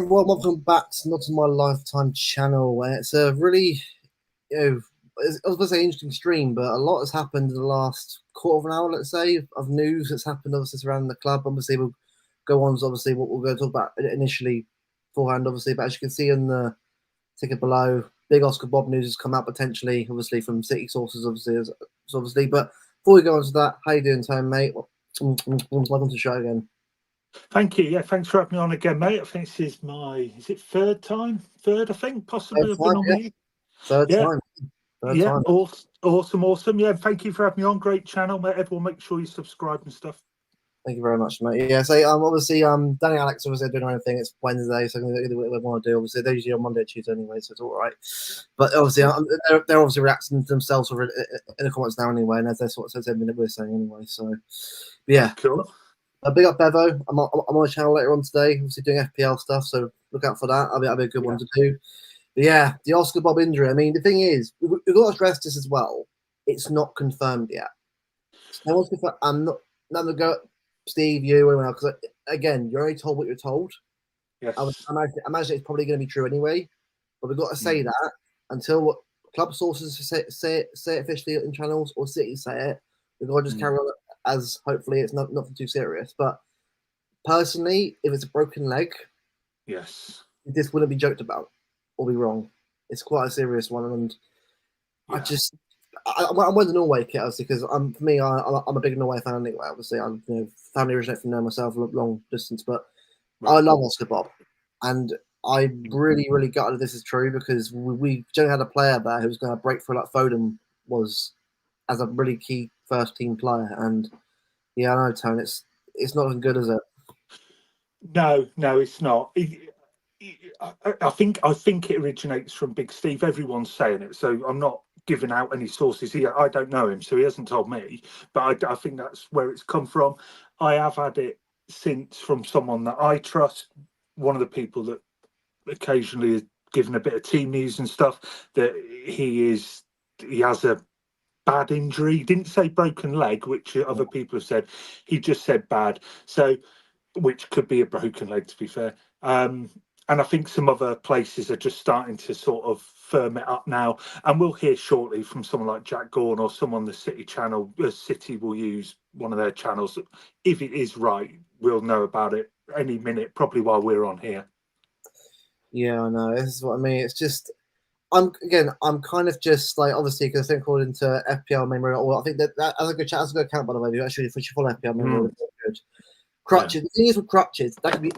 everyone, welcome back to Not in My Lifetime channel. It's a really, I was going to say interesting stream, but a lot has happened in the last quarter of an hour, let's say, of news that's happened, obviously, surrounding the club. Obviously, we'll go on to, obviously, what we're going to talk about initially beforehand, obviously, but as you can see in the ticket below, big Oscar Bob news has come out potentially, obviously, from City sources, obviously, but before we go on to that, how you doing, Tone, mate? Welcome to the show again. Thank you. Yeah, thanks for having me on again, mate. I think this is is it third time? Third, I think, possibly. Third time. Third time. Awesome. Yeah, thank you for having me on. Great channel, mate. Everyone, make sure you subscribe and stuff. Thank you very much, mate. Yeah, so obviously Danny and Alex obviously doing anything. It's Wednesday, so I'm gonna do what they want to do. Obviously, they're usually on Monday or Tuesday anyway, so it's all right. But obviously, they're obviously reacting to themselves in the comments now anyway, and as they're sort of everything that we're saying anyway. So yeah, cool. Big up Bevo. I'm on the channel later on today, obviously doing FPL stuff, so look out for that. That'll be a good one to do. But yeah, the Oscar Bob injury. I mean, the thing is, we've got to stress this as well. It's not confirmed yet. I'm not gonna go, Steve, you, anyone else, because again, you're only told what you're told. Yes. I imagine it's probably going to be true anyway, but we've got to say that until what club sources say it officially in channels or City say it. We've got to just carry on as hopefully it's nothing too serious. But personally, if it's a broken leg, yes, this wouldn't be joked about or be wrong. It's quite a serious one, and I went to Norway kit obviously because I'm a big Norway fan anyway. Obviously, I'm family originated from there myself, long distance, but I love Oscar Bob, and I'm really gutted this is true because we generally had a player there who was going to break through like Foden was as a really key first team player, and yeah, I know, Tone, it's not as good as it. No, it's not. I think it originates from Big Steve. Everyone's saying it, so I'm not giving out any sources here. I don't know him, so he hasn't told me. But I think that's where it's come from. I have had it since from someone that I trust. One of the people that occasionally is given a bit of team news and stuff. That he has a bad injury. He didn't say broken leg, which other people have said. He just said bad. So, which could be a broken leg, to be fair. And I think some other places are just starting to sort of firm it up now. And we'll hear shortly from someone like Jack Gorn or someone the City channel. City will use one of their channels. If it is right, we'll know about it any minute, probably while we're on here. Yeah, I know. This is what I mean. It's just, I'm kind of just like, obviously, because I think according to FPL main road, I think that as a good account, by the way, actually, if you follow FPL main road, it's good. Crutches. The thing is with crutches, that could be.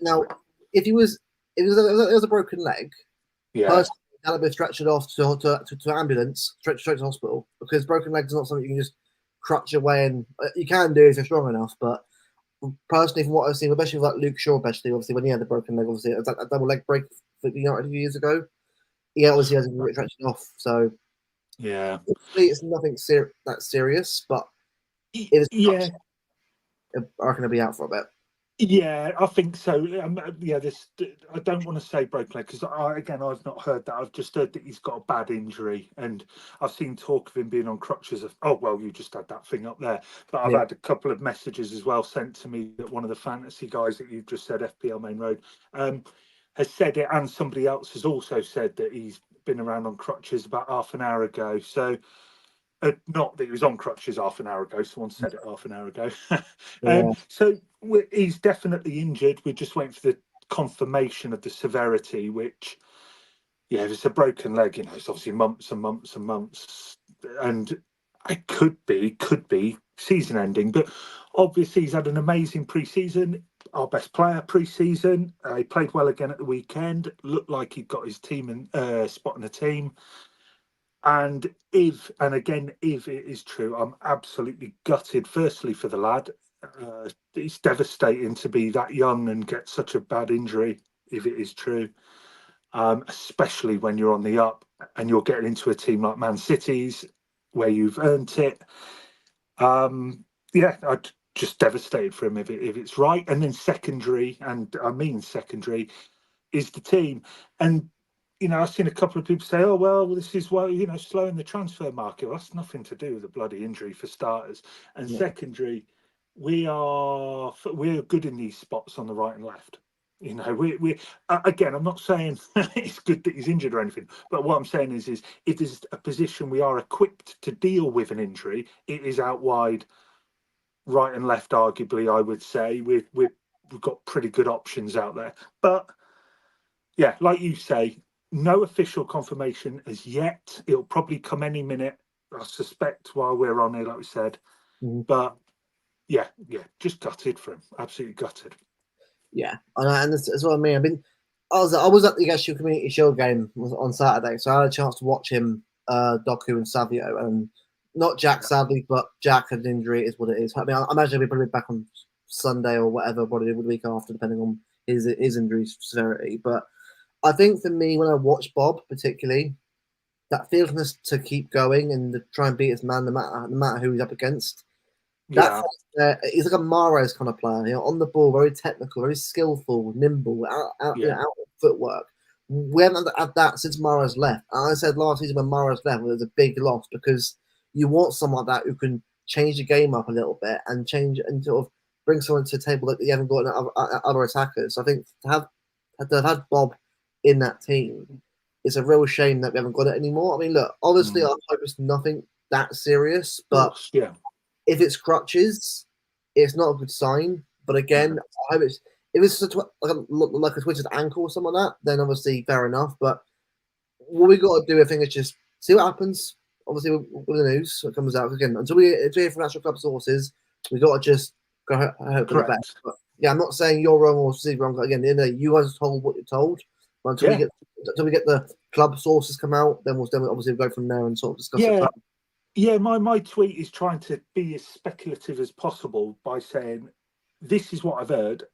Now, if it was a broken leg, personally, that'll be stretched off to ambulance, straight to hospital, because broken leg is not something you can just crutch away, and you can do if you're strong enough. But personally, from what I've seen, especially with like Luke Shaw, especially obviously when he had the broken leg, obviously a double leg break for United a few years ago, he obviously hasn't stretched it off. So yeah, it's nothing that serious, but if it's I reckon it'll be out for a bit. Yeah, I think so. I don't want to say broken leg because I've not heard that. I've just heard that he's got a bad injury, and I've seen talk of him being on crutches. Oh well, you just had that thing up there. But I've had a couple of messages as well sent to me that one of the fantasy guys that you've just said, FPL Main Road, has said it, and somebody else has also said that he's been around on crutches about half an hour ago. So. Not that he was on crutches half an hour ago. Someone said it half an hour ago. So he's definitely injured. We're just waiting for the confirmation of the severity, which, if it's a broken leg, it's obviously months and months and months. And it could be season ending. But obviously he's had an amazing pre-season. Our best player pre-season. He played well again at the weekend. Looked like he got his team and spot in the team. And if it is true, I'm absolutely gutted, firstly, for the lad. It's devastating to be that young and get such a bad injury, if it is true, especially when you're on the up and you're getting into a team like Man City's, where you've earned it. I'm just devastated for him if it's right. And then secondary, is the team. And I've seen a couple of people say, "Oh well, this is why slowing the transfer market." Well, that's nothing to do with the bloody injury for starters. And secondary, we're good in these spots on the right and left. You know, we again, I'm not saying it's good that he's injured or anything, but what I'm saying is if there's a position we are equipped to deal with an injury, it is out wide, right and left. Arguably, I would say we've got pretty good options out there. But yeah, like you say, no official confirmation as yet. It'll probably come any minute, I suspect, while we're on it, like we said. But yeah, just gutted for him. Absolutely gutted. Yeah, and that's what I mean. I was at the Yashu Community Shield game on Saturday, so I had a chance to watch him, Doku and Savio, and not Jack sadly, but Jack had an injury. Is what it is. I mean, I imagine he'll be probably back on Sunday or whatever, probably the week after, depending on his injury severity. But I think for me, when I watch Bob, particularly, that fearlessness to keep going and to try and beat his man, no matter who he's up against. Yeah, He's like a Mahrez kind of player, on the ball, very technical, very skillful, nimble, out footwork. We haven't had that since Mahrez left. And I said last season when Mahrez left, it was a big loss because you want someone like that who can change the game up a little bit and change and sort of bring someone to the table that you haven't got in other attackers. So I think to have had Bob in that team, it's a real shame that we haven't got it anymore. I mean, look, obviously, I hope it's nothing that serious, but if it's crutches, it's not a good sign. But again, I hope if it's like a twisted ankle or something like that, then obviously fair enough. But what we got to do, I think, is just see what happens. Obviously, with the news that comes out again, until we hear from actual club sources, we got to just go hope for the best. But yeah, I'm not saying you're wrong or Steve wrong. Again, you guys are told what you're told. But until we get the club sources come out, then we'll obviously go from there and sort of discuss it. Yeah, my tweet is trying to be as speculative as possible by saying this is what I've heard,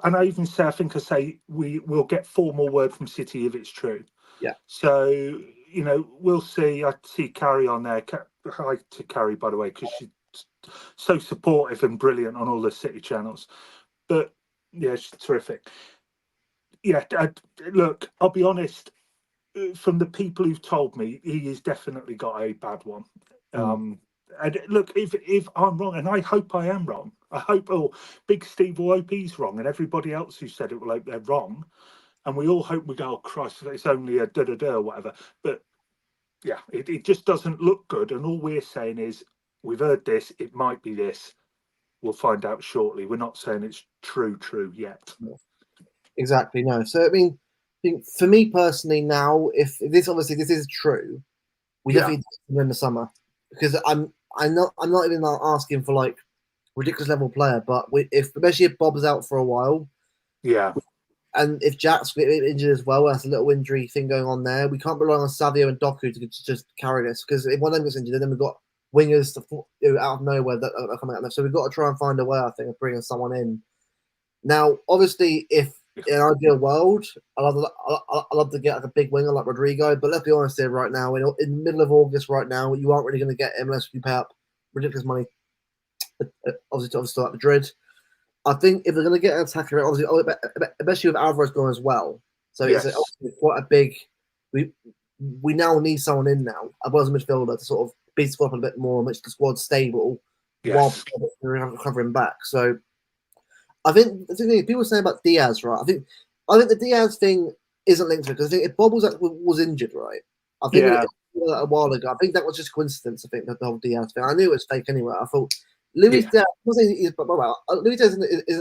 and I even say we will get formal word from City if it's true. Yeah. So we'll see. I see Carrie on there. Hi to Carrie, by the way, because she's so supportive and brilliant on all the City channels. But yeah, she's terrific. Yeah, look, I'll be honest. From the people who've told me, he has definitely got a bad one. And look, if I'm wrong, and I hope I am wrong, I hope Big Steve will hope he's wrong, and everybody else who said it will hope they're wrong, and we all hope we go, oh Christ, it's only a da-da-da or whatever. But yeah, it just doesn't look good, and all we're saying is we've heard this, it might be this. We'll find out shortly. We're not saying it's true yet. Exactly, no. So I mean, for me personally, now if this is true, we definitely in the summer because I'm not even asking for like ridiculous level player, but especially if Bob's out for a while, and if Jack's injured as well, that's a little injury thing going on there. We can't rely on Savio and Doku to just carry this because if one of them gets injured, then we've got wingers out of nowhere that are coming out there. So we've got to try and find a way, I think, of bringing someone in. Now, obviously, if in an ideal world, I love to get like a big winger like Rodrigo, but let's be honest here right now. In the middle of August right now, you aren't really going to get him unless you pay up ridiculous money, obviously to start Madrid. I think if they're going to get an attacker, obviously, especially with Alvarez going as well. So it's quite a big. We now need someone in now, a midfielder to sort of beat the squad a bit more, make the squad stable while recovering back. So I think the thing people saying about Diaz, right? I think the Diaz thing isn't linked to it because I think if Bob was injured, right? I think a while ago. I think that was just coincidence. I think the whole Diaz thing. I knew it was fake anyway. I thought Luis Diaz. Luis Diaz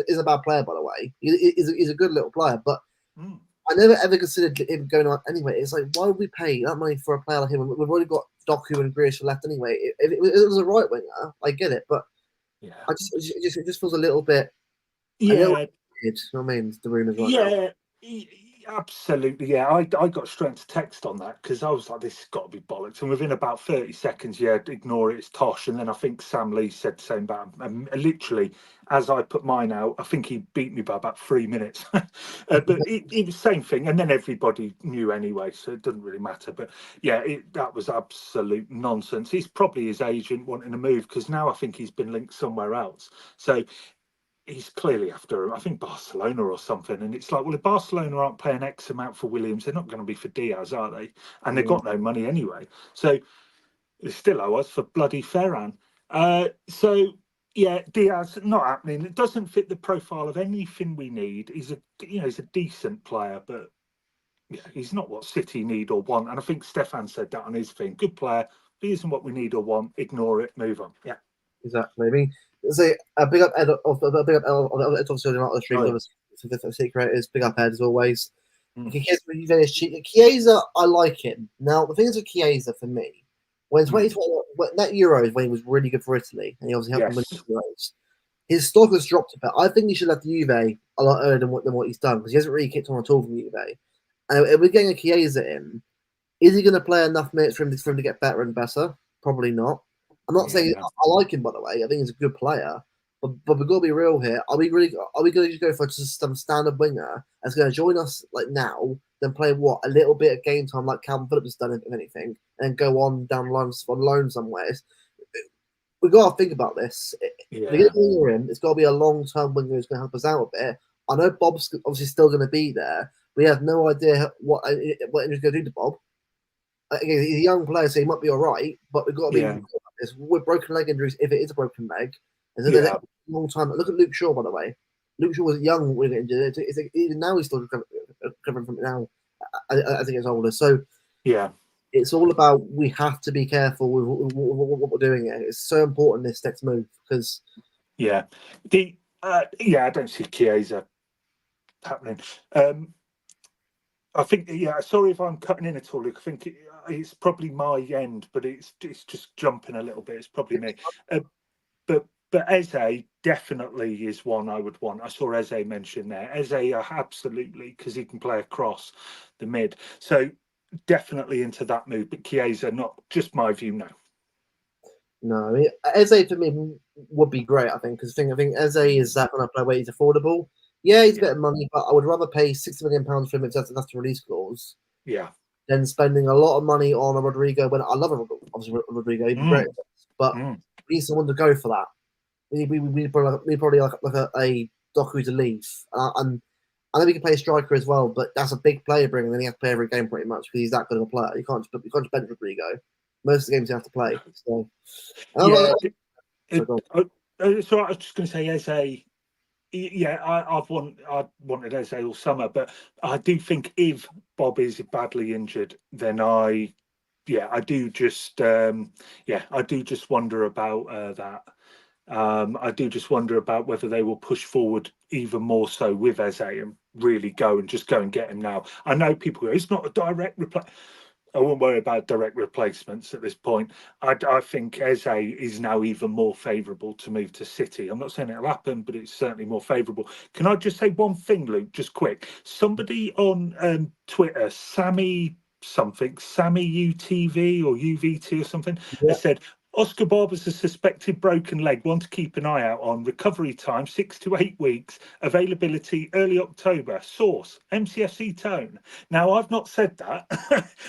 is a bad player, by the way. He's a good little player, but I never ever considered him going on anyway. It's like, why would we pay that money for a player like him? We've already got Doku and Grealish left anyway. If it was a right winger, I get it, but it just feels a little bit. You know what I mean? The rumours right now. Absolutely. Yeah, I got straight to text on that because I was like, this has got to be bollocks. And within about 30 seconds, ignore it, it's tosh. And then I think Sam Lee said the same about him. And literally, as I put mine out, I think he beat me by about 3 minutes. But it was the same thing. And then everybody knew anyway, so it doesn't really matter. But yeah, that was absolute nonsense. He's probably his agent wanting to move because now I think he's been linked somewhere else. So he's clearly after, I think, Barcelona or something. And it's like, well, if Barcelona aren't paying X amount for Williams, they're not going to be for Diaz, are they? And they've got no money anyway. So they still owe us for bloody Ferran. So, Yeah, Diaz not happening. It doesn't fit the profile of anything we need. He's a decent player, but yeah, he's not what City need or want. And I think Stefan said that on his thing. Good player, but he isn't what we need or want. Ignore it, move on. Yeah, Exactly. I mean, say a big up Ed of a big up Ed of obviously not the streams. Obviously, for secret is big up Ed as always. Chiesa, I like him. Now the thing is with Chiesa for me, when 2020 that Euros when he was really good for Italy and he obviously helped them win the Euros, his stock has dropped a bit. I think he should have left Juve a lot earlier than what he's done because he hasn't really kicked on at all from Juve. And if we're getting a Chiesa in, is he going to play enough minutes for him to get better and better? Probably not. I'm not saying I like him, by the way. I think he's a good player, but we've got to be real here. Are we going to just go for just some standard winger that's going to join us like now, then play what a little bit of game time like Calvin Phillips has done, if anything, and go on down the line on loan somewhere? We've got to think about this. If we get a winger in, it's got to be a long-term winger who's going to help us out a bit. I know Bob's obviously still going to be there. We have no idea what he's going to do to Bob. Again, he's a young player, so he might be all right, but we've got to be with broken leg injuries. If it is a broken leg, a long time. Look at Luke Shaw, by the way. Luke Shaw was young when he got injured. Even now, he's still recovering from it now as he gets older. So, it's all about we have to be careful with what we're doing here. It's so important this next move because I don't see Chiesa happening. I think, sorry if I'm cutting in at all, Luke. I think it's probably my end, but it's just jumping a little bit. It's probably me. But Eze definitely is one I would want. I saw Eze mentioned there. Eze, absolutely, because he can play across the mid. So definitely into that move. But Chiesa, not just my view, no. No, I mean, Eze for me would be great, I think, because I think Eze is that kind of player where he's affordable. Yeah, he's a bit of money, but I would rather pay £60 million for him if that's a release clause. Yeah. Than spending a lot of money on a Rodrigo. When I love obviously Rodrigo, he'd be great, but we need someone to go for that. We need probably like a Doku to leave, and I know we can play striker as well, but that's a big player bringing. Then he has to play every game pretty much because he's that good of a player. You can't just bench Rodrigo. Most of the games you have to play. So so I was just going to say Eze. Yeah, I wanted Eze all summer, but I do think if Bob is badly injured, then I do just wonder about that. I do just wonder about whether they will push forward even more so with Eze and really go and get him now. I know people go, it's not a direct reply. I won't worry about direct replacements at this point. I think Eze is now even more favourable to move to City. I'm not saying it'll happen, but it's certainly more favourable. Can I just say one thing, Luke, just quick? Somebody on Twitter, Sammy UTV or UVT or something, has said, Oscar Bob has a suspected broken leg, one to keep an eye out on. Recovery time, 6 to 8 weeks. Availability, early October. Source, MCFC Tone. Now, I've not said that.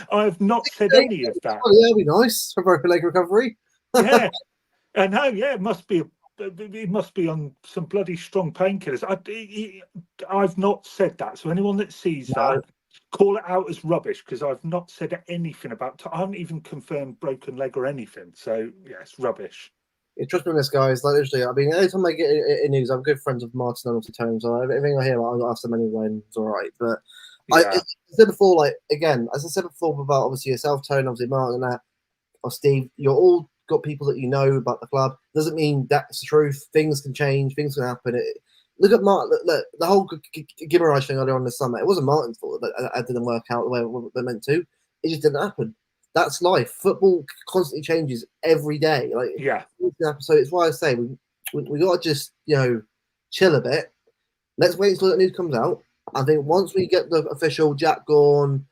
I have not said any of that. Oh, yeah, it'd be nice for broken leg recovery. Yeah. I know, it must be on some bloody strong painkillers. I've not said that. So anyone that sees that, call it out as rubbish because I've not said anything about. I haven't even confirmed broken leg or anything. So it's rubbish. Trust me on this, guys. Like literally, I mean, anytime I get in news, I'm good friends with Martin and also Tone, so everything I hear, I'll ask them anyway, and it's all right. But I said before, like again, as I said before about obviously yourself, Tone, obviously Martin, and that, or Steve, you're all got people that you know about the club. Doesn't mean that's the truth. Things can change. Things can happen. Look at Martin. Look, the whole Gibberish thing earlier on this summer. It wasn't Martin's fault that it didn't work out the way they meant to. It just didn't happen. That's life. Football constantly changes every day. So it's why I say we got to just chill a bit. Let's wait until the news comes out. I think once we get the official Jack Gorn,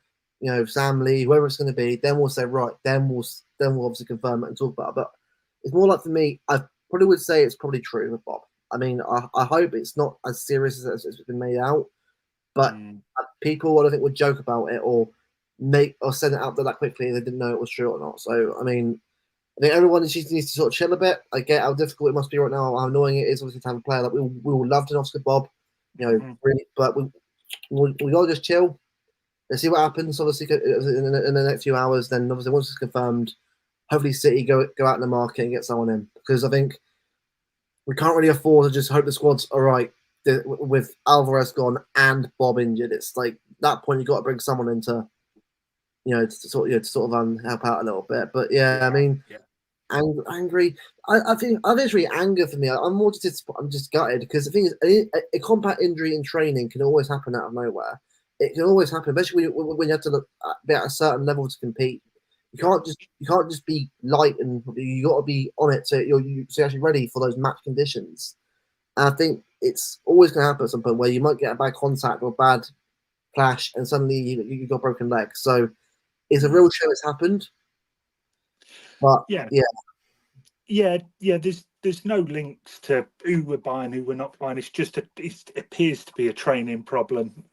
Sam Lee, whoever it's going to be, then we'll say right. Then we'll obviously confirm it and talk about it. But it's more like for me, I probably would say it's probably true with Bob. I mean, I hope it's not as serious as it's been made out. But people, I don't think, would joke about it or send it out there that quickly if they didn't know it was true or not. So, I mean, I think everyone needs to sort of chill a bit. I get how difficult it must be right now, how annoying it is obviously to have a player that we would love to Oscar Bob, really, but we got to just chill. Let's see what happens. Obviously, in the next few hours. Then, obviously, once it's confirmed, hopefully City go out in the market and get someone in because I think we can't really afford to just hope the squad's all right with Alvarez gone and Bob injured. It's like that point you got to bring someone in to to sort of help out a little bit. But yeah, I mean, angry. I think it's really anger for me. I'm just gutted because the thing is, a combat injury in training can always happen out of nowhere. It can always happen, especially when you have to be at a certain level to compete. You can't just be light, and you got to be on it so you're actually ready for those match conditions. And I think it's always going to happen at some point where you might get a bad contact or a bad clash, and suddenly you got broken legs. So it's a real shame it's happened. But yeah, yeah. There's no links to who we're buying, who we're not buying. It's just it appears to be a training problem.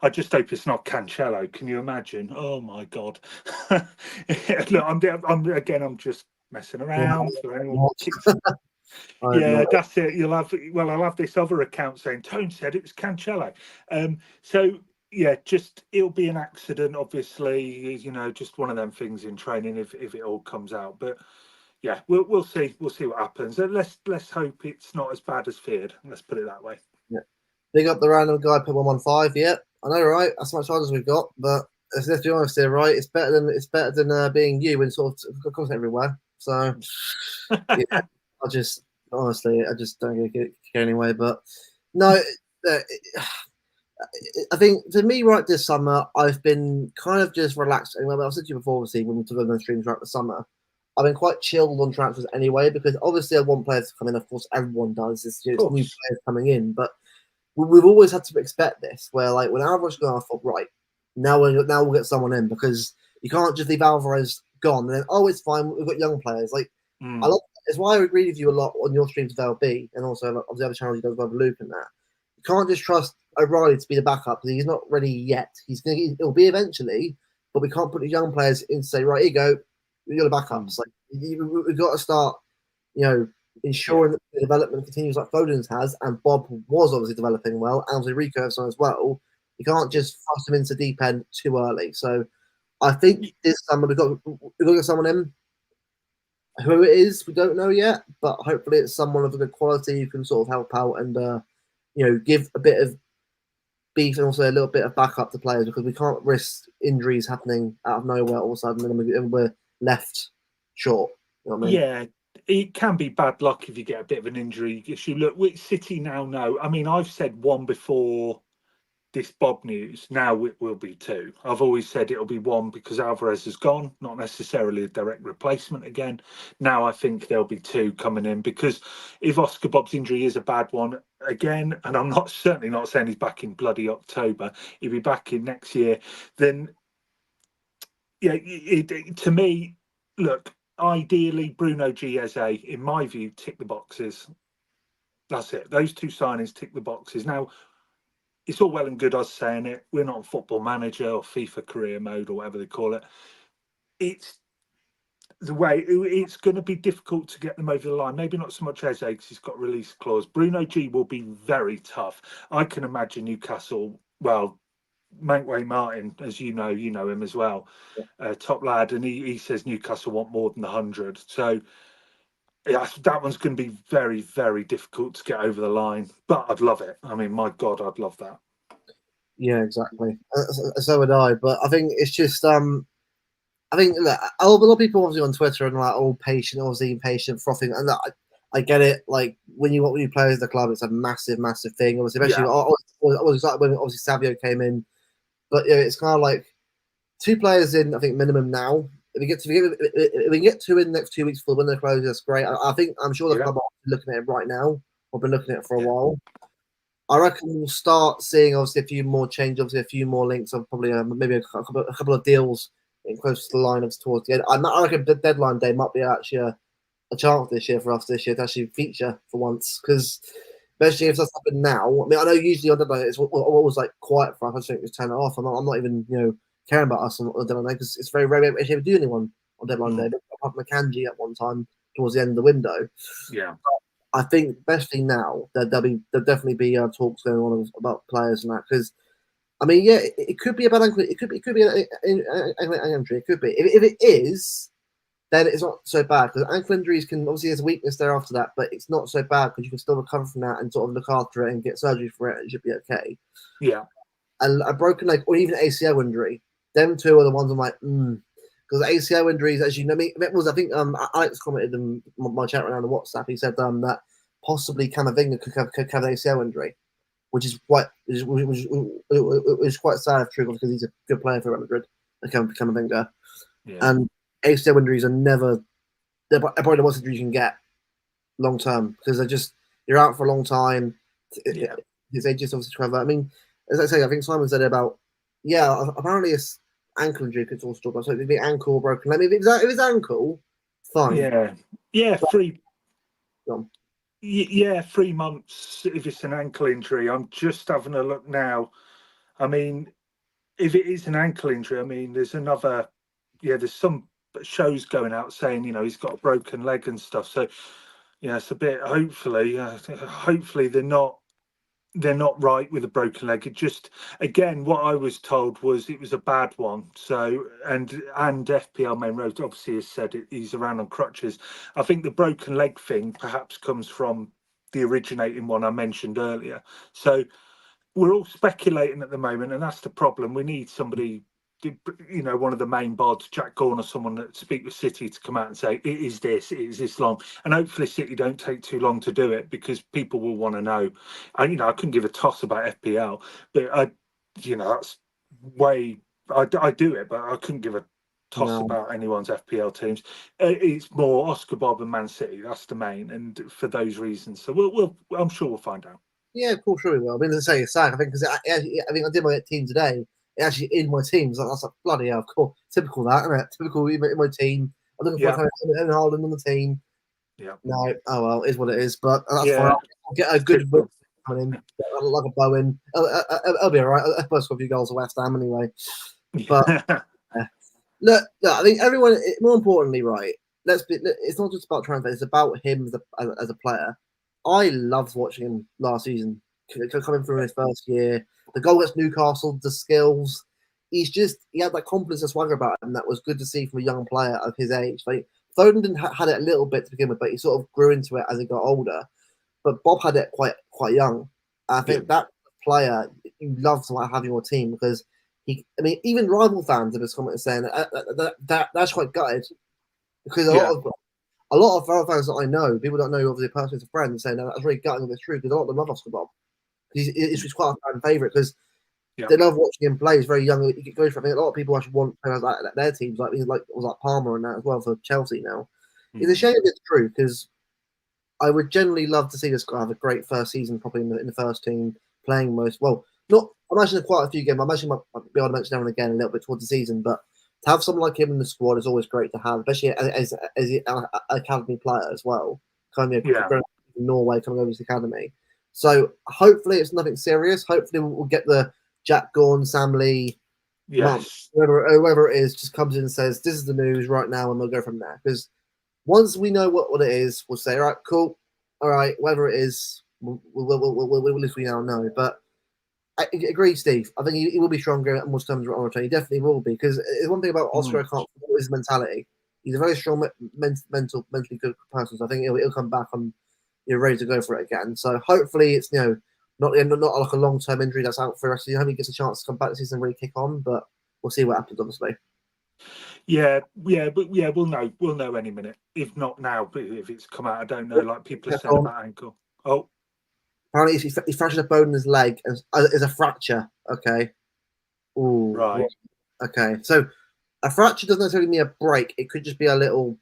I just hope it's not Cancelo. Can you imagine? Oh my god! Look, I'm just messing around. For anyone yeah, that's it. I'll have this other account saying Tone said it was Cancelo. So yeah, it'll be an accident, obviously. Just one of them things in training if it all comes out. But yeah, we'll see. We'll see what happens. Let's hope it's not as bad as feared. Let's put it that way. Yeah. Big up the random guy put 115. Yeah, I know, right? That's how much charges we've got, but let's be honest here, right? It's better than being you and sort of content everywhere. So yeah, I just don't get anyway. But no, I think for me, right this summer, I've been kind of just relaxed. Anyway, I've said to you before, obviously, when we took on streams throughout the summer, I've been quite chilled on transfers anyway, because obviously I want players to come in. Of course, everyone does. It's new players coming in, but we've always had to expect this. Where like when Alvarez gone, I thought, right, now we'll get someone in, because you can't just leave Alvarez gone and then it's fine. We've got young players. Like I love. It's why I agree with you a lot on your streams with LB and also on the other channels you guys with Luke and that. You can't just trust O'Reilly to be the backup because he's not ready yet. It'll be eventually, but we can't put the young players in and say, right, here you go, you're the backups. Like we've got to start, ensuring that the development continues like Foden's has, and Bob was obviously developing well, and obviously Rico has done as well. You can't just thrust them into deep end too early. So I think this summer we've got to get someone in. Who it is, we don't know yet, but hopefully it's someone of a good quality who can sort of help out and give a bit of beef and also a little bit of backup to players, because we can't risk injuries happening out of nowhere all of a sudden and we're left short. You know what I mean? Yeah, it can be bad luck if you get a bit of an injury issue. Look, which City now know. I mean, I've said one before this Bob news. Now it will be two. I've always said it'll be one because Alvarez is gone, not necessarily a direct replacement again. Now I think there'll be two coming in, because if Oscar Bob's injury is a bad one again, and I'm certainly not saying he's back in bloody October, he'll be back in next year, then yeah, to me, look, ideally Bruno G. Eze, in my view, tick the boxes. That's it. Those two signings tick the boxes. Now, it's all well and good us saying it. We're not on Football Manager or FIFA career mode or whatever they call it. It's the way it's going to be difficult to get them over the line. Maybe not so much Eze because he's got a release clause. Bruno G will be very tough. I can imagine Newcastle, well, Mankway Martin, as you know him as well, top lad, and he says Newcastle want more than 100. So yeah, that one's going to be very, very difficult to get over the line. But I'd love it. I mean, my God, I'd love that. Yeah, exactly. So would I. But I think it's just I think look, a lot of people obviously on Twitter and like all patient, obviously impatient, frothing, and I get it. Like when you play as the club, it's a massive, massive thing. Obviously, especially I was excited when obviously Savio came in, but it's kind of like two players in. I think minimum now. If we can get two in the next 2 weeks for the window closes, that's great. I'm sure the club are looking at it right now. I've been looking at it for a while. I reckon we'll start seeing obviously a few more changes, obviously a few more links, of probably maybe a couple of deals in close to the lineups towards the end. I reckon the deadline day might be actually a chance this year for us this year to actually feature for once, because especially if that's happened now. I mean, I know usually on deadline it's always like quiet for us. I just think it's turn it off. I'm not even caring about us on deadline day, because it's very rare we actually do anyone on deadline day. Apart from Akanji at one time towards the end of the window. Yeah. I think especially now there'll definitely be talks going on about players and that, because I mean, yeah, it could be a bad ankle. It could be an injury. It could be. If it is, then it's not so bad, because ankle injuries can obviously there's a weakness there after that, but it's not so bad because you can still recover from that and sort of look after it and get surgery for it. It should be okay. Yeah. A broken leg or even ACL injury, them two are the ones I'm like, because ACL injuries, as you know, I think Alex commented in my chat right now on the WhatsApp. He said that possibly Camavinga could have an ACL injury, which is quite sad, true, because he's a good player for Real Madrid. Camavinga, and ACL injuries are they're probably the worst injuries you can get long term, because you're out for a long time. They just obviously cover. I mean, as I say, I think Simon said about apparently it's ankle injury could also talk about. So it'd be ankle broken leg. If it's ankle, fine. Yeah, 3 months if it's an ankle injury. I'm just having a look now. I mean, if it is an ankle injury, I mean, there's some shows going out saying, he's got a broken leg and stuff. So, it's a bit, hopefully they're not right with a broken leg. It just, again, what I was told was it was a bad one. So, and FPL Main Road obviously has said he's around on crutches. I think the broken leg thing perhaps comes from the originating one I mentioned earlier. So we're all speculating at the moment, and that's the problem. We need somebody, one of the main bods, Jack Gorn or someone that speak with City, to come out and say, it is this long. And hopefully City don't take too long to do it, because people will want to know. And, I couldn't give a toss about FPL, but that's way, I do it, but I couldn't give a toss about anyone's FPL teams. It's more Oscar Bob and Man City. That's the main, and for those reasons. So I'm sure we'll find out. Yeah, of course, sure we will. I mean, as I say, it's sad. I think because I did my team today. It actually in my team. So that's like bloody hell. Of course, typical that, isn't it? Typical in my team. I'm looking for Evan Haaland on the team. Yeah. No, oh well, it is what it is. But that's fine. I'll get a good win coming in, like a Bowen. I'll be all right. I'll post a few goals at West Ham anyway. But look, I think everyone. More importantly, right? It's not just about transfer. It's about him as a player. I loved watching him last season, coming through in his first year. The goal against Newcastle, the skills. He had that confidence and swagger about him that was good to see from a young player of his age. Like Foden had it a little bit to begin with, but he sort of grew into it as he got older. But Bob had it quite young. I think that player you love to have your team, because even rival fans have just commented saying that's quite gutted, because a lot of Villa fans that I know, people don't know, obviously, personally as a friend, saying that's really gutting if it's true, because a lot of them love Oscar Bob. He's quite a fan favourite, because they love watching him play. He's very young. He goes for, I think a lot of people actually want players like their teams, like Palmer and that as well for Chelsea now. It's a shame if it's true, because I would generally love to see this guy have a great first season, probably in the first team, playing most. Well, not, I imagine quite a few games. I imagine I might be able to mention now and again a little bit towards the season, but to have someone like him in the squad is always great to have, especially as an academy player as well. Kind of from Norway coming over to the academy. So hopefully it's nothing serious. Hopefully we'll get the Jack Gorn, Sam Lee, whoever it is, just comes in and says, this is the news right now, and we'll go from there. Because once we know what it is, we'll say, all right, cool. All right, whatever it is, we'll at least we now know. But I agree, Steve. I think he will be stronger at most times on return. He definitely will be, because one thing about Oscar I can't forget is his mentality. He's a very strong, mentally good person. So I think he'll come back on, ready to go for it again. So hopefully it's not like a long-term injury that's out for the rest of the year. I hope he gets a chance to come back this season and really kick on. But we'll see what happens, obviously. But we'll know any minute. If not now, but if it's come out, I don't know. Like people are saying about ankle. Oh. Apparently, he fractured a bone in his leg, and it's a fracture. Okay. Ooh. Right. Okay. So a fracture doesn't necessarily mean a break. It could just be a little.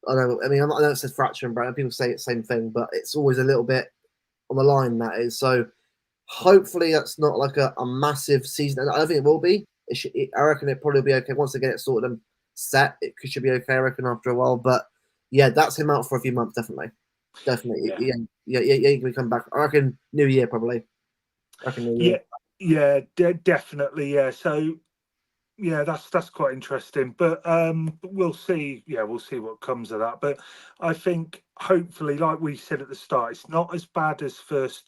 I don't know. I mean, I know it says fracture and break. People say it's the same thing, but it's always a little bit on the line. That is. So hopefully that's not like a massive season. I don't think it will be. I reckon it probably will be okay once they get it sorted and set. It should be okay. I reckon after a while. But yeah, that's him out for a few months. Definitely. We come back. I reckon New Year probably. Definitely. Yeah. So that's quite interesting. But we'll see. Yeah, we'll see what comes of that. But I think hopefully, like we said at the start, it's not as bad as first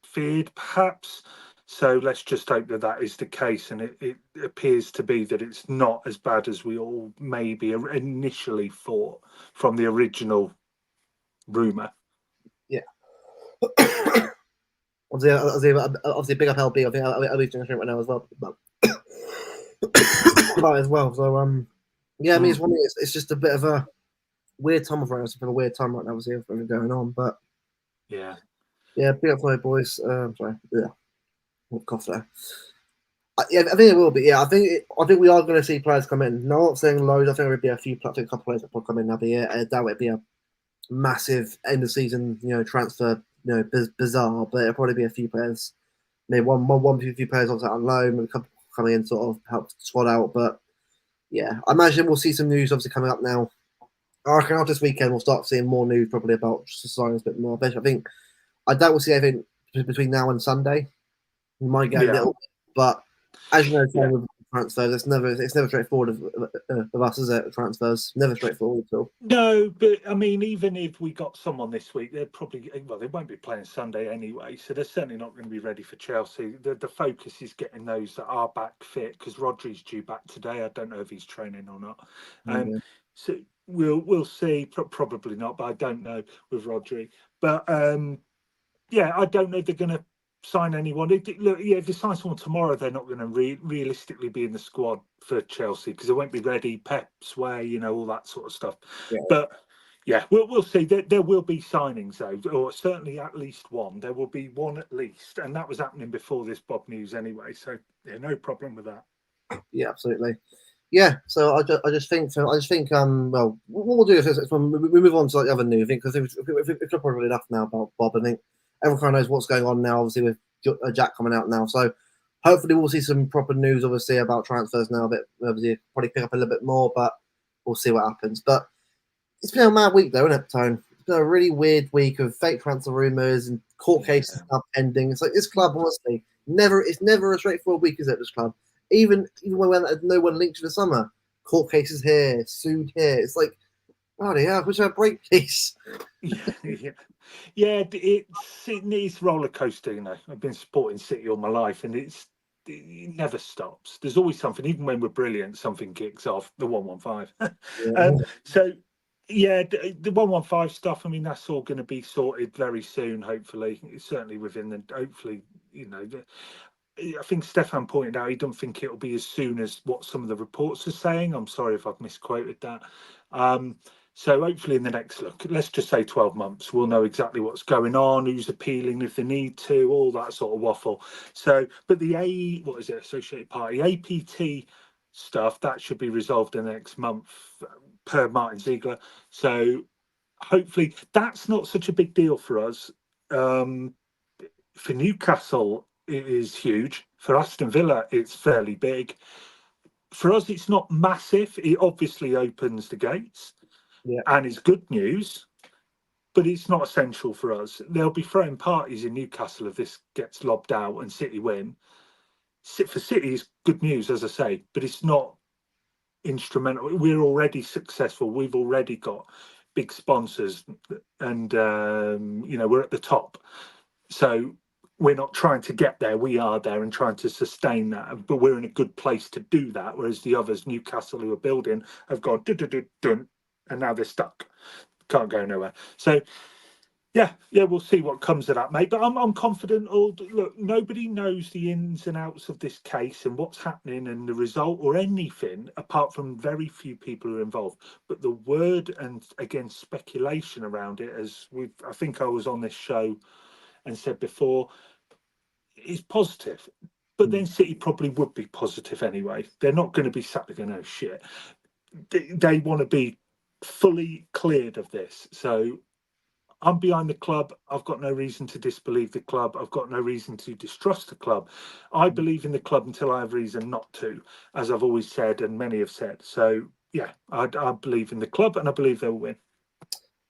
feared. Perhaps So let's just hope that that is the case, and it appears to be that it's not as bad as we all maybe initially thought from the original rumour. Yeah. Obviously, big up LB. I think LB's doing a stream right now as well. But as well. So yeah, I mean, it's just a bit of a weird time right now. It's a bit of a weird time right now. Obviously, everything going on, but yeah, big up for my boys. Sorry, yeah, what cough there. Yeah, I think it will be. Yeah, I think we are going to see players come in. No, I'm not saying loads. I think there'll be a few. I think a couple of players that will come in now. But yeah, I doubt it'll be a massive end of season, transfer, bizarre. But it'll probably be a few players. Maybe one few players obviously on loan, and a couple coming in sort of help the squad out. But yeah, I imagine we'll see some news obviously coming up now. I reckon after this weekend we'll start seeing more news probably about signings a bit more. I doubt we'll see anything between now and Sunday. We might get a little, but as you know, with transfers, it's never straightforward of us, is it? Transfers never straightforward at all. No, but I mean, even if we got someone this week, they won't be playing Sunday anyway, so they're certainly not going to be ready for Chelsea. The focus is getting those that are back fit, because Rodri's due back today. I don't know if he's training or not. So we'll see. Probably not, but I don't know with Rodri. But yeah, I don't know if they're going to sign anyone. Look, yeah, if they sign someone tomorrow, they're not going to realistically be in the squad for Chelsea, because they won't be ready. Pep's way, all that sort of stuff. Yeah. But yeah, we'll see. There will be signings though, or certainly at least one. There will be one at least, and that was happening before this Bob news anyway. So yeah, no problem with that. Yeah, absolutely. Yeah, so I just think well, what we'll do is we move on to like the other news thing, because we've talked probably enough now about Bob. I think everyone kind of knows what's going on now, obviously with Jack coming out now. So hopefully we'll see some proper news, obviously, about transfers now. But obviously probably pick up a little bit more, but we'll see what happens. But it's been a mad week though, isn't it, Tone? It's been a really weird week of fake transfer rumours and court cases stuff pending. It's like this club, honestly, it's never a straightforward week, is it? This club. Even when no one linked to the summer, court cases here, sued here. It's like, oh yeah, which a break, please. Yeah, it's roller coaster. I've been supporting City all my life, and it never stops. There's always something. Even when we're brilliant, something kicks off. The 115. So yeah, the 115 stuff. I mean, that's all going to be sorted very soon. Hopefully, certainly within the. Hopefully, I think Stefan pointed out he doesn't think it'll be as soon as what some of the reports are saying. I'm sorry if I've misquoted that. So hopefully in the next let's just say 12 months, we'll know exactly what's going on, who's appealing if they need to, all that sort of waffle. So, but the Associated Party, APT stuff, that should be resolved in the next month per Martin Ziegler. So hopefully that's not such a big deal for us. For Newcastle, it is huge. For Aston Villa, it's fairly big. For us, it's not massive. It obviously opens the gates, and it's good news, but it's not essential for us. They'll be throwing parties in Newcastle if this gets lobbed out and City win. For City, it's good news, as I say, but it's not instrumental. We're already successful. We've already got big sponsors, and we're at the top. So we're not trying to get there. We are there and trying to sustain that, but we're in a good place to do that. Whereas the others, Newcastle, who are building, have gone dun, and now they're stuck, can't go nowhere. So yeah, we'll see what comes of that, mate. But I'm confident. Look, nobody knows the ins and outs of this case and what's happening and the result or anything apart from very few people who are involved. But the word and again speculation around it, I think I was on this show and said before, is positive. But then City probably would be positive anyway. They're not going to be sat there going, oh shit. They want to be fully cleared of this. So I'm behind the club. I've got no reason to disbelieve the club. I've got no reason to distrust the club. I believe in the club until I have reason not to, as I've always said and many have said. So yeah, I believe in the club and I believe they'll win.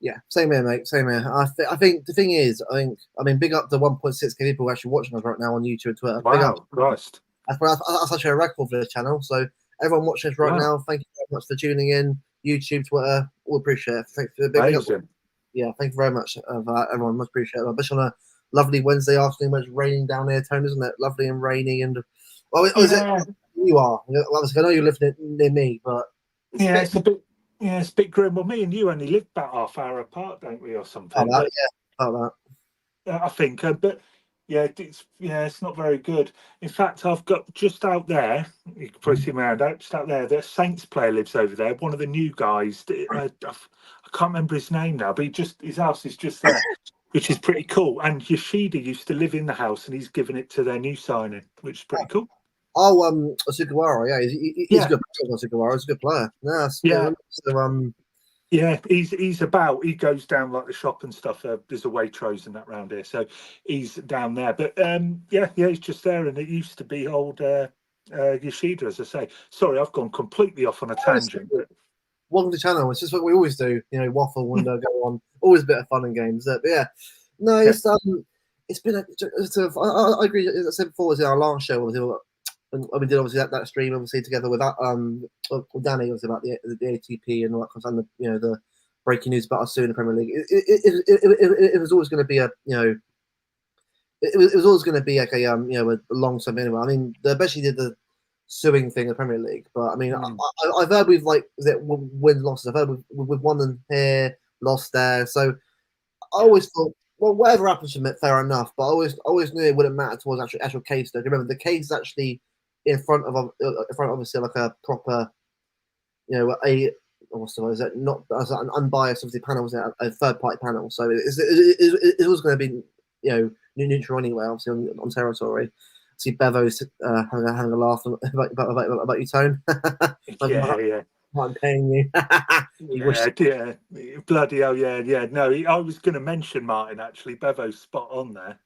Yeah, same here, mate. Same here. I think the thing is, big up the 1.6k people actually watching us right now on YouTube and Twitter. Wow, big up. Christ. That's actually a record for the channel. So everyone watching us right now, thank you very much for tuning in. YouTube, Twitter, all appreciate it. Thanks for the big up. Yeah, thank you very much, everyone. Much appreciate it. I just want to lovely Wednesday afternoon when it's raining down here, Tony, isn't it? Lovely and rainy. And well, is it? Yeah, You are. Obviously, I know you live near me, but it's a yeah, bit. it's a bit. Yeah, it's a bit grim. Well, me and you only live about half-hour apart, don't we, or About something? that, But yeah, about I think, but yeah, it's not very good. In fact, I've got just out there. You can probably see me around out. Just out there, the Saints player lives over there. One of the new guys. I can't remember his name now, but his house is just there, which is pretty cool. And Yoshida used to live in the house, and he's given it to their new signing, which is pretty cool. Oh, Sugawara, yeah, he's a Yeah, good player. Sugawara, he's a good player. Yeah, yeah. so Yeah, he's about. He goes down like the shop and stuff. There's a Waitrose and that round here, so he's down there. But yeah, he's just there, and it used to be old Yoshida, as I say. Sorry, I've gone completely off on a tangent. But welcome to the channel. It's just what we always do, waffle and go on. Always a bit of fun and games. But yeah, no, yeah, it's been I agree. As I said before, was in our last show, obviously, and we did obviously that stream obviously together with that with Danny, obviously about the ATP and all that kind of stuff, and the breaking news about us suing the Premier League. It was always going to be a it was always going to be like a a long term anyway. I mean, they eventually did the suing thing in the Premier League, but I mean, I've heard we've like wins losses. I've heard we've won them here, lost there. So I always thought, well, whatever happens from it, fair enough. But I always knew it wouldn't matter towards actual case. Though, remember the case is actually in front of obviously like a proper, a what's the word? Is it not as an unbiased obviously panel? Is it a third party panel? So it was going to be neutral anyway, obviously on territory. See Bevo's having a laugh about you, Tone. yeah. I'm paying you. Yeah, bloody hell, yeah. No, I was going to mention Martin actually. Bevo's spot on there.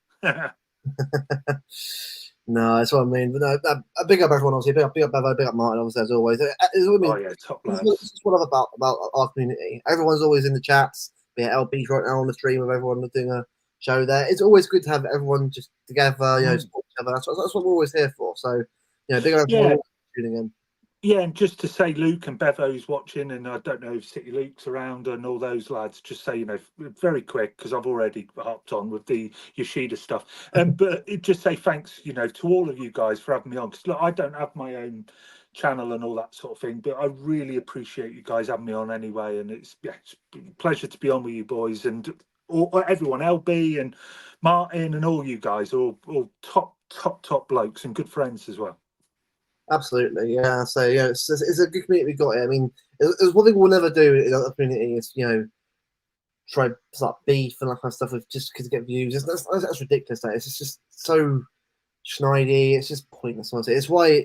No, that's what I mean. But no, big up everyone, obviously. Big up Bevo, big up Martin, obviously, as always. Oh yeah, top lads. This is what I love about our community. Everyone's always in the chats. Be it LB's right now on the stream with everyone doing a show there. It's always good to have everyone just together, support each other. That's what we're always here for. So, big up everyone tuning in. Yeah, and just to say, Luke and Bevo's watching, and I don't know if City Luke's around and all those lads, just say, very quick, because I've already hopped on with the Yoshida stuff. But just say thanks, to all of you guys for having me on. Because look, I don't have my own channel and all that sort of thing, but I really appreciate you guys having me on anyway. And it's a pleasure to be on with you boys and everyone, LB and Martin and all you guys, are all top blokes and good friends as well. Absolutely, yeah. So it's a good community we got here. I mean, it's one thing we'll never do in our community is try to start beef and that kind of stuff with just because to get views. That's ridiculous. It's just so schneedy. It's just pointless. Honestly, it's why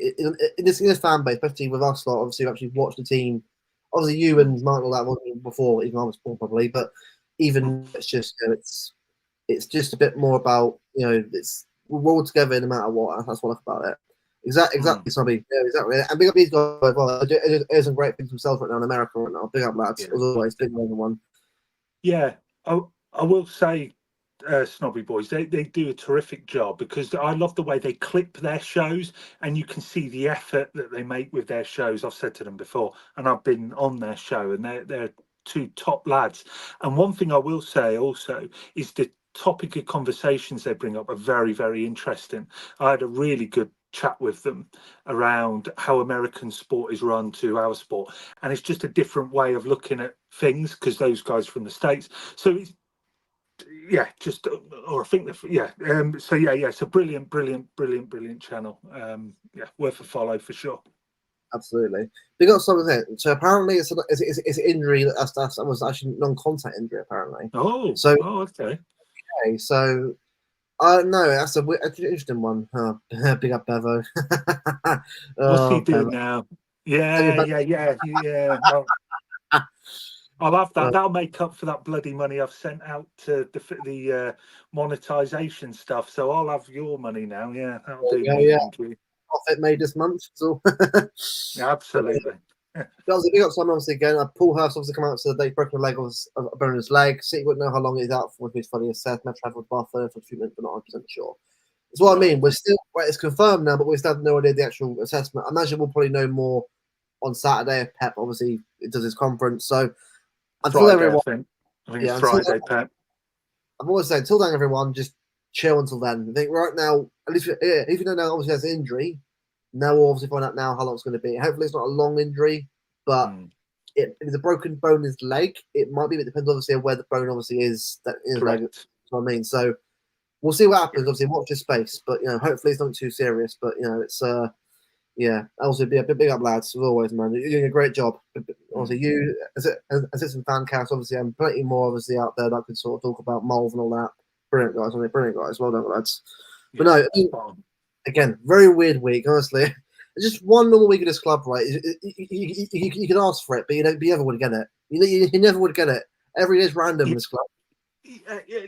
in this fan base, especially with us lot, obviously we actually watched the team. Obviously, you and Martin all that wasn't before even I was born probably, but even it's just it's just a bit more about we're all together no matter what. That's what I like about it. Exactly, Sobby. Yeah, exactly. And big up these guys as well. They're doing some great things themselves right now in America right now. Big up, lads. As always, big up everyone. Yeah, I will say, Snobby Boys, they do a terrific job because I love the way they clip their shows and you can see the effort that they make with their shows. I've said to them before, and I've been on their show, and they're two top lads. And one thing I will say also is the topic of conversations they bring up are very, very interesting. I had a really good chat with them around how American sport is run to our sport, and it's just a different way of looking at things because those guys from the States. So it's or I think so it's a brilliant channel. Worth a follow for sure. Absolutely. They got something there. So apparently it's an injury that was actually non-contact injury apparently. Okay. Okay, so no, that's an interesting one. Big up Bevo. What's he doing now? Yeah. I'll have that. That'll make up for that bloody money I've sent out to the monetization stuff. So I'll have your money now. Yeah, that'll do me. Yeah. Thank you. Profit made this month. So. Absolutely. Obviously, big up Simon obviously again. Paul Hurst obviously come out to the day broken leg of burning his leg. City wouldn't know how long he's out for if he's fully assessed. Met travel to Barcelona for treatment, but not 100% sure. That's what I mean. It's confirmed now, but we still have no idea the actual assessment. I imagine we'll probably know more on Saturday if Pep obviously does his conference. So until Friday, everyone, I think it's Friday, Pep. I've always said, until then, everyone just chill until then. I think right now, at least if you don't know, obviously there's an injury. Now we'll obviously find out now how long it's going to be. Hopefully it's not a long injury, but if it's a broken bone in his leg, it might be. But it depends obviously on where the bone obviously is that in his leg. That's what I mean. So we'll see what happens. Obviously, watch his space, but hopefully it's not too serious. But it's obviously be a big up, lads. As always, man, you're doing a great job. Obviously, you as it's in fan cast, obviously, and plenty more obviously out there that could sort of talk about moles and all that. Brilliant guys, brilliant guys. Well done, lads. But no, again, very weird week, honestly. Just one normal week in this club, right? You can ask for it, but you never would get it. You never would get it. Every day is random in this club.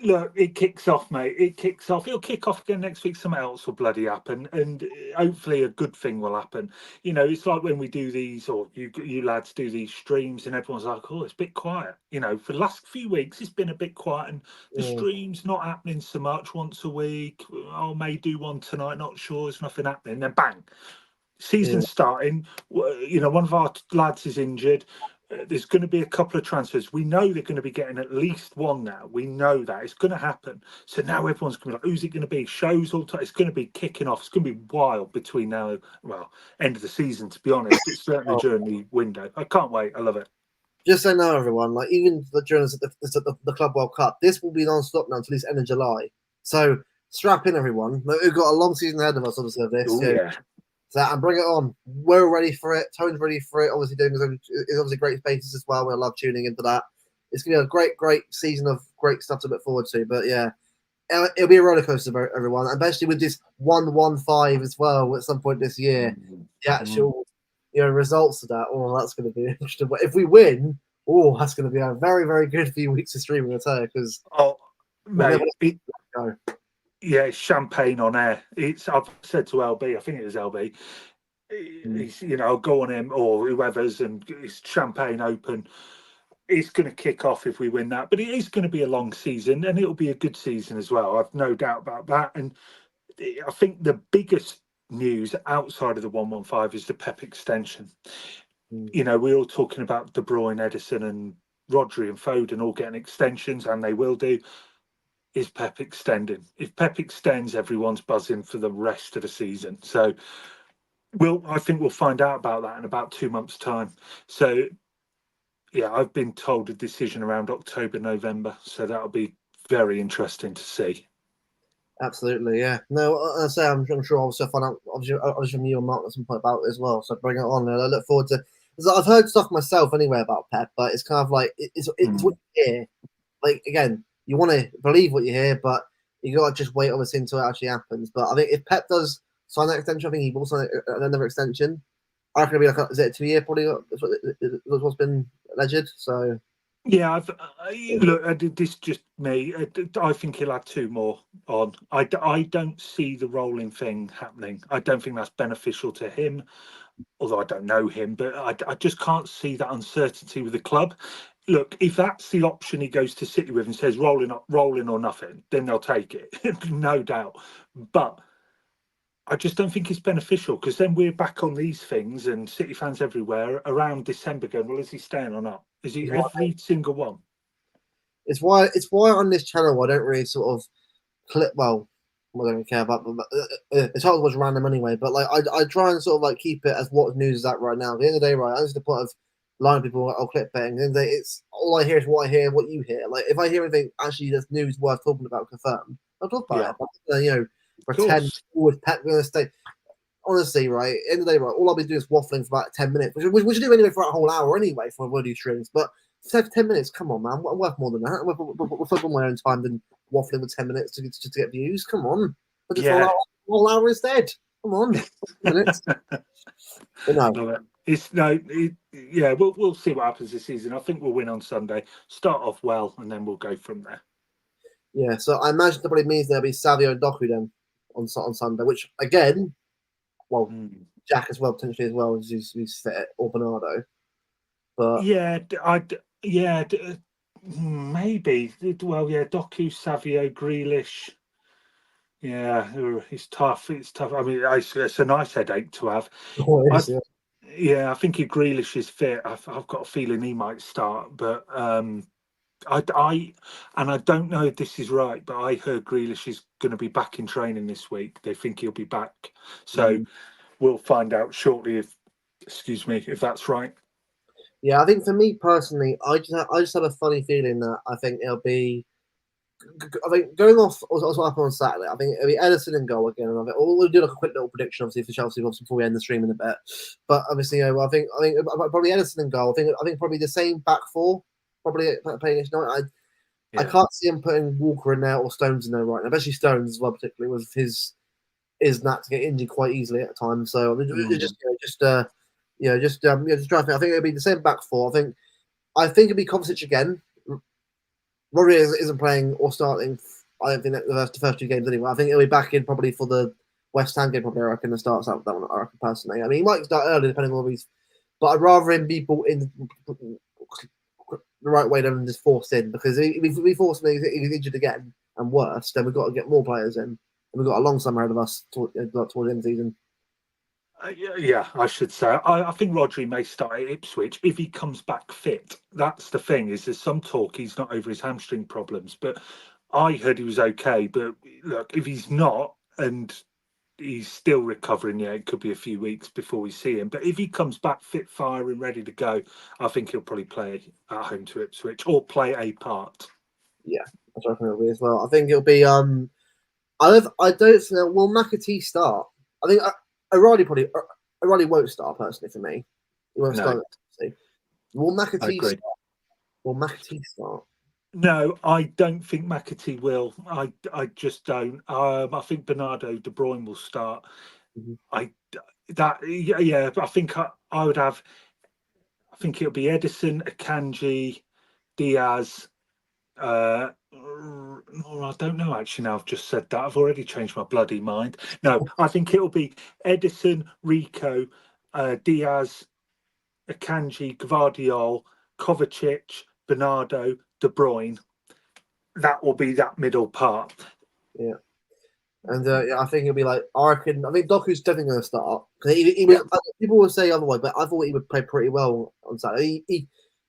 Look, it kicks off, mate. It kicks off. It'll kick off again next week. Something else will bloody happen, and hopefully a good thing will happen. It's like when we do these, or you lads do these streams, and everyone's like, "Oh, it's a bit quiet." For the last few weeks, it's been a bit quiet, and the stream's not happening so much. Once a week, I may do one tonight. Not sure. There's nothing happening. Then bang, season's starting. One of our lads is injured. There's going to be a couple of transfers. We know they're going to be getting at least one now. We know that it's going to happen. So now everyone's going to be like, who's it going to be? Shows all time. It's going to be kicking off. It's going to be wild between now, end of the season, to be honest. It's certainly during the window. I can't wait. I love it. Just so now, everyone, like even during the Club World Cup, this will be non-stop now until at least end of July. So strap in, everyone. We've got a long season ahead of us, obviously, of this. Ooh, yeah. So, and bring it on. We're ready for it. Tone's ready for it. Obviously, doing his own, it's obviously great spaces as well. We love tuning into that. It's going to be a great season of great stuff to look forward to. But yeah, it'll be a roller coaster, everyone. And especially with this 1-1-5 as well at some point this year. The actual results of that. Oh, that's going to be interesting. But if we win, that's going to be a very, very good few weeks of streaming, I'll tell you. Because yeah, it's champagne on air. I've said to LB, I think it was LB, he's, go on him or whoever's, and it's champagne open. It's going to kick off if we win that, but it is going to be a long season, and it'll be a good season as well. I've no doubt about that. And I think the biggest news outside of the 1-1-5 is the Pep extension. We're all talking about De Bruyne, Edison, and Rodri and Foden all getting extensions, and they will do. Is Pep extending? If Pep extends, everyone's buzzing for the rest of the season. So I think we'll find out about that in about 2 months' time. So yeah, I've been told a decision around October, November. So that'll be very interesting to see. Absolutely, yeah. No, I say I'm sure I'll find out obviously from you and Mark at some point about it as well. So bring it on, and I look forward to. I've heard stuff myself anyway about Pep, but it's kind of like it's what you hear. Like again, you want to believe what you hear, but you got to just wait obviously until it actually happens. But I think if Pep does sign that extension, I think he will sign another extension. I reckon it'll be like is it a 2 year probably? That's what's been alleged. So. Yeah, look, this is just me. I think he'll have 2 more on. I don't see the rolling thing happening. I don't think that's beneficial to him, although I don't know him, but I just can't see that uncertainty with the club. Look, if that's the option he goes to City with and says rolling or nothing, then they'll take it, no doubt. But I just don't think it's beneficial, because then we're back on these things, and City fans everywhere around December going, well, is he staying or not? Is he every single one? It's why on this channel I don't really sort of clip. Well, I don't really care about, but it's hard to watch random anyway. But like I try and sort of like keep it as what news is at right now. At the end of the day, right, that's the point of lying people or clickbaiting. At the end of the day, it's all I hear is what I hear, what you hear. Like if I hear anything actually that's news worth talking about confirmed, I'll talk about it. But, pretend with Pep going to stay. Honestly, right, end of the day, right, all I'll be doing is waffling for about 10 minutes, which we should do anyway for a whole hour anyway for one of these streams. But 10 minutes, come on, man, I'm worth more than that. I'm worth on my own time than waffling for 10 minutes to get views. Come on, I'll just whole hour instead. Come on, minutes. We'll see what happens this season. I think we'll win on Sunday. Start off well, and then we'll go from there. Yeah, so I imagine that probably means there'll be Savio and Doku then on Sunday, which again. Well, Jack as well, potentially as well, as who's fit, or Bernardo. But maybe. Well, yeah, Doku, Savio, Grealish. Yeah, it's tough. It's tough. I mean, it's a nice headache to have. I think if Grealish is fit, I've got a feeling he might start. But and I don't know if this is right, but I heard Grealish is going to be back in training this week. They think he'll be back, so we'll find out shortly if that's right. Yeah, I think for me personally, I just have a funny feeling that I think it'll be. I think going off what happened on Saturday, I think it'll be Edison in goal again. And I think we'll do like a quick little prediction, obviously for Chelsea, obviously before we end the stream in a bit. But obviously, I think probably Edison in goal. I think probably the same back four, probably playing against United. I can't see him putting Walker in there or Stones in there right now, especially Stones as well, particularly with his knack to get injured quite easily at times. So just try. I think it'll be the same back four. I think it'll be Kovacic again. Rodri isn't playing or starting. I don't think that the first two games anyway. I think he'll be back in probably for the West Ham game. Probably I reckon the starts out that one. I reckon personally. I mean, he might start early depending on what he's. But I'd rather him be brought in the right way than just forced in, because if we force him, he's injured again and worse, then we've got to get more players in. And we've got a long summer ahead of us towards the end of the season. Yeah, I should say. I think Rodri may start at Ipswich if he comes back fit. That's the thing, is there's some talk he's not over his hamstring problems, but I heard he was okay. But look, if he's not and he's still recovering, yeah, it could be a few weeks before we see him. But if he comes back fit, firing, ready to go, I think he'll probably play at home to Ipswich or play a part. Yeah, that's what I think it'll be as well. I think it'll be. I don't know. Will McAtee start? I think O'Reilly won't start personally for me. He won't start. Will McAtee start? Will McAtee start? No, I don't think McAtee will. I just don't. I think Bernardo De Bruyne will start. I think I would have. I think it'll be Edison, Akanji, Diaz. I don't know actually. Now I've just said that. I've already changed my bloody mind. No, I think it'll be Edison, Rico, Diaz, Akanji, Gvardiol, Kovacic, Bernardo, De Bruyne. That will be that middle part. Yeah. And I think he'll be like, I think Doku's definitely going to start. People will say otherwise, but I thought he would play pretty well on Saturday.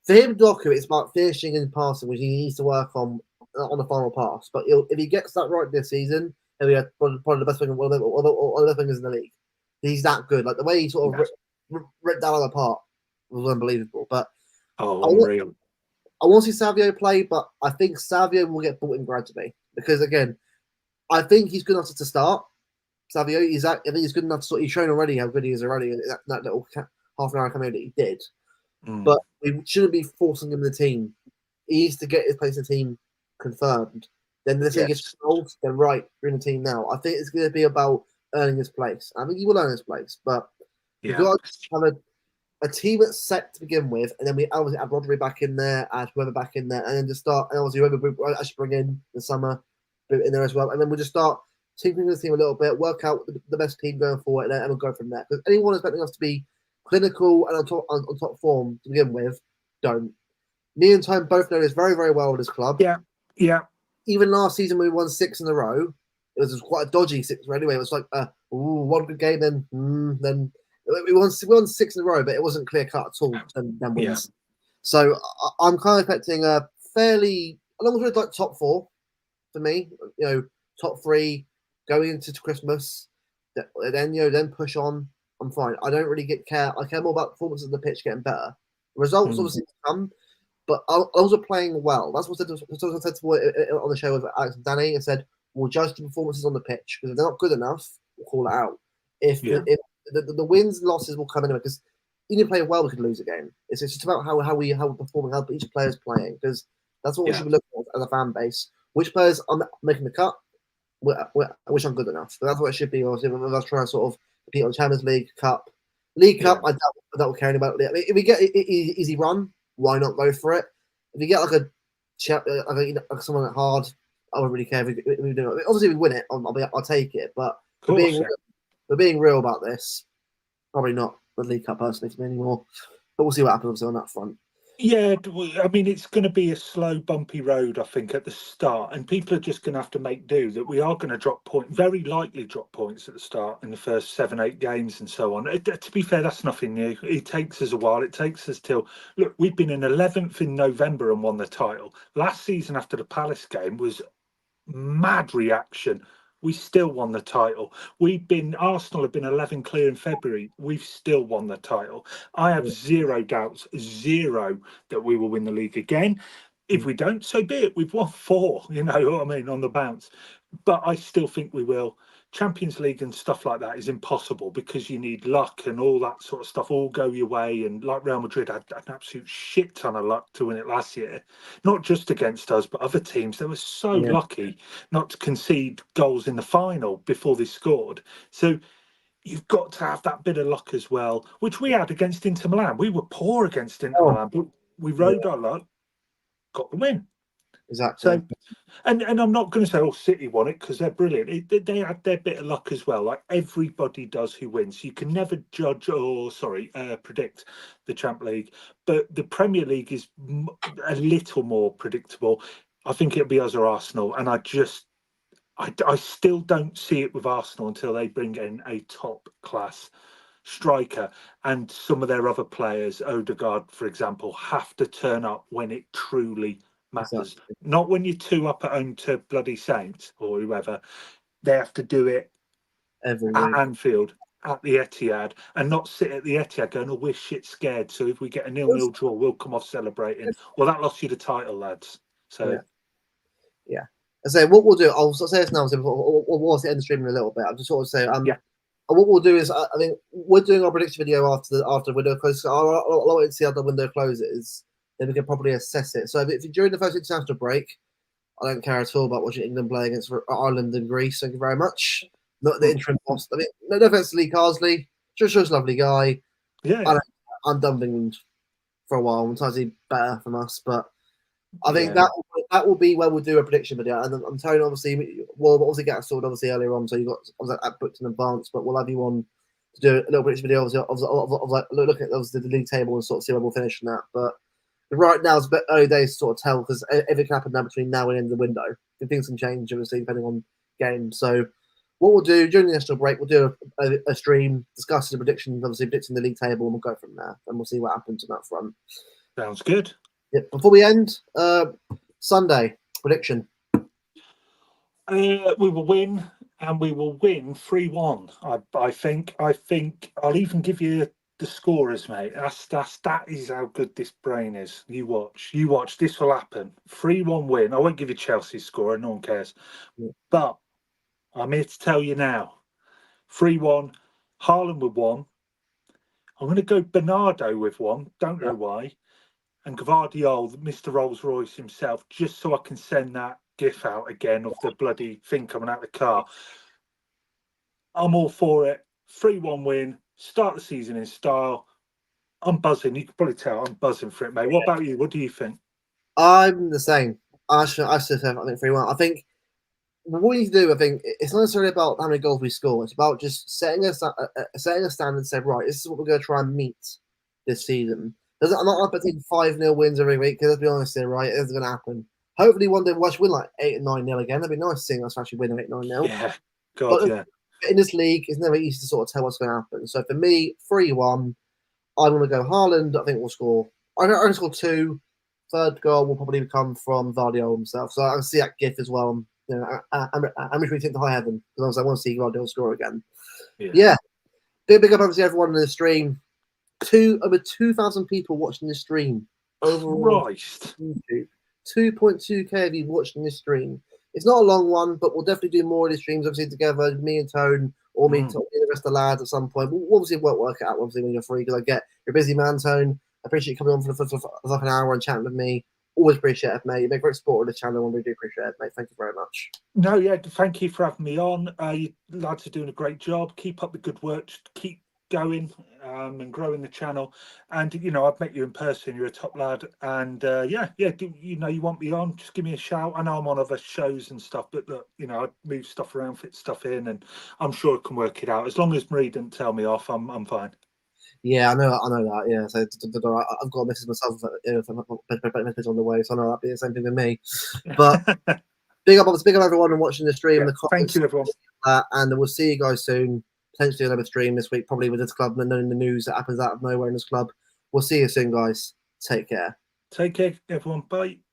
For him, Doku, it's about finishing and passing, which he needs to work on the final pass. But if he gets that right this season, he'll be probably the best thing, one of the best fingers in the league. He's that good. Like the way he sort of ripped that apart was unbelievable. But unreal. I want to see Savio play, but I think Savio will get brought in gradually because again, I think he's good enough to start. Savio, I think he's good enough to he's shown already how good he is already in that little half an hour cameo that he did. But we shouldn't be forcing him in the team. He needs to get his place in the team confirmed. Then the thing gets rolled, then right, you're in the team now. I think it's going to be about earning his place. I think he will earn his place, but you've got to have a team that's set to begin with, and then we obviously add Rodri back in there, add whoever back in there, and then just start, and obviously whoever we actually bring in the summer in there as well, and then we'll just start tinkering the team a little bit, work out the best team going forward, and we'll go from there. Because anyone expecting us to be clinical and on top form to begin with, don't. Me and Tom both know this very, very well with this club. Yeah. Even last season we won 6 in a row. It was quite a dodgy 6 anyway. It was like one good game, then we won 6 in a row, but it wasn't clear cut at all. Then wins. Yeah. So I'm kind of expecting a fairly, as long as we're like top 4 for me, top 3 going into Christmas. Then push on. I'm fine. I don't really care. I care more about performances of the pitch getting better. Results obviously come, but I was playing well. That's what I said on the show with Alex and Danny. I said we'll judge the performances on the pitch because if they're not good enough, we'll call it out. If the wins and losses will come anyway, because even if we play well, we could lose a game. It's just about how we're performing, how each player's playing, because that's what we should be looking at as a fan base. Which players are making the cut? Which are good enough. So that's what it should be. Obviously, when I was trying to sort of compete on Champions League, Cup. I don't care about it. If we get an easy run, why not go for it? If you get like someone hard, I wouldn't really care if we do it. Obviously, if we win it, I'll take it. But for being real about this, probably not the League Cup personally for me anymore. But we'll see what happens on that front. Yeah, I mean, it's going to be a slow, bumpy road, I think, at the start, and people are just going to have to make do that we are going to drop point, very likely drop points at the start in the first 7, 8 games and so on. To be fair, that's nothing new. It takes us a while. It takes us till, look, we've been in 11th in November and won the title. Last season after the Palace game was mad reaction. We still won the title. Arsenal have been 11 clear in February. We've still won the title. I have zero doubts, zero, that we will win the league again. If we don't, so be it. We've won 4, you know what I mean, on the bounce. But I still think we will. Champions League and stuff like that is impossible because you need luck and all that sort of stuff all go your way. And like Real Madrid had an absolute shit ton of luck to win it last year, not just against us, but other teams. They were so Yeah, lucky not to concede goals in the final before they scored. So you've got to have that bit of luck as well, which we had against Inter Milan. We were poor against Inter oh, Milan, but we yeah, rode our luck, got the win. exactly. So, and I'm not going to say, oh, City won it because they're brilliant. They had their bit of luck as well, like everybody does who wins. You can never judge or, predict the Champ League, but the Premier League is a little more predictable. I think it'll be us or Arsenal, and I still don't see it with Arsenal until they bring in a top class striker, and some of their other players, Odegaard, for example, have to turn up when it truly matters. Exactly. Not when you're 2 up at home to bloody Saints or whoever. They have to do it Every at week. Anfield, at the Etihad, and not sit at the Etihad going, oh, we're shit scared. So if we get a 0-0 draw, we'll come off celebrating. Well, that lost you the title, lads. So Yeah, yeah. I say what we'll do. I'll sort of say this now. So we'll end the stream in a little bit. I'll just sort of say yeah, what we'll do is, I think we're doing our prediction video after window closes. I'll wait to see how the window closes, then we can probably assess it. So if during the first international break, I don't care at all about watching England play against Ireland and Greece. Thank you very much. Not the interim boss. I mean, no offense to Lee Carsley, just a lovely guy. yeah, I'm done with England for a while. Sometimes he's better from us, but I think yeah. that will be where we'll do a prediction video. And I'm telling obviously we'll obviously get sorted obviously earlier on, so you got that booked in advance. But we'll have you on to do a little prediction video, obviously, of like looking at obviously the league table and sort of see where we'll finish in that. But right now it's a bit early days to sort of tell because everything can happen now between now and the end of the window. Things can change obviously depending on games. So what we'll do during the national break, we'll do a stream discussing the predictions, obviously predicting the league table, and we'll go from there. And we'll see what happens on that front. Sounds good. Yeah, before we end, Sunday prediction. We will win, and we will win 3-1. I think. I'll even give you the scorers, mate. That is how good this brain is. You watch. This will happen. 3-1 win. I won't give you Chelsea's score. No one cares. Yeah. But I'm here to tell you now. 3-1. Haaland with 1. I'm going to go Bernardo with 1. Don't know why. And Gvardiol, Mr. Rolls Royce himself, just so I can send that gif out again of the bloody thing coming out of the car. I'm all for it. 3-1 win. Start the season in style. I'm buzzing. You can probably tell I'm buzzing for it, mate. What about you? What do you think? I'm the same. I think 3-1. I think what we need to do, I think it's not necessarily about how many goals we score. It's about just setting a standard and saying, right, this is what we're going to try and meet this season. I'm not up at 5-0 wins every week, because let's be honest here, right? It isn't going to happen. Hopefully one day we'll actually win like 8 and 9-0 again. That'd be nice seeing us actually win 8-9-0. Yeah, God, But yeah. in this league, it's never easy to sort of tell what's going to happen. So for me, 3-1, I'm going to go Haaland. I think we'll score. I'm going to score 2. Third goal will probably come from Vardio himself. So I can see that gif as well. You know, I'm retweeting to high heaven because I want to see Vardio score again. Yeah. Big up obviously everyone in the stream. Over 2,000 people watching this stream overall. Christ. YouTube. 2.2k of you watching this stream. It's not a long one, but we'll definitely do more of these streams obviously together. Me and Tone, or me and the rest of the lads at some point. We'll obviously work it out obviously when you're free, because I get you're a busy man, Tone. I appreciate you coming on for like an hour and chatting with me. Always appreciate it, mate. You make great support of the channel, and we do appreciate it, mate. Thank you very much. No, yeah, thank you for having me on. You lads are doing a great job. Keep up the good work. Keep going and growing the channel. And you know, I've met you in person. You're a top lad. And you know, you want me on, just give me a shout. I know I'm on other shows and stuff, but look, you know, I move stuff around, fit stuff in, and I'm sure I can work it out. As long as Marie didn't tell me off, I'm fine. Yeah, I know that. Yeah, so I've got a message myself. Message on the way, so I know that'd be the same thing with me. But big up everyone and watching the stream, Yeah, the thank comments, you, everyone. and we'll see you guys soon. Potentially another stream this week, probably with this club, and knowing the news that happens out of nowhere in this club. We'll see you soon, guys. Take care. Take care, everyone. Bye.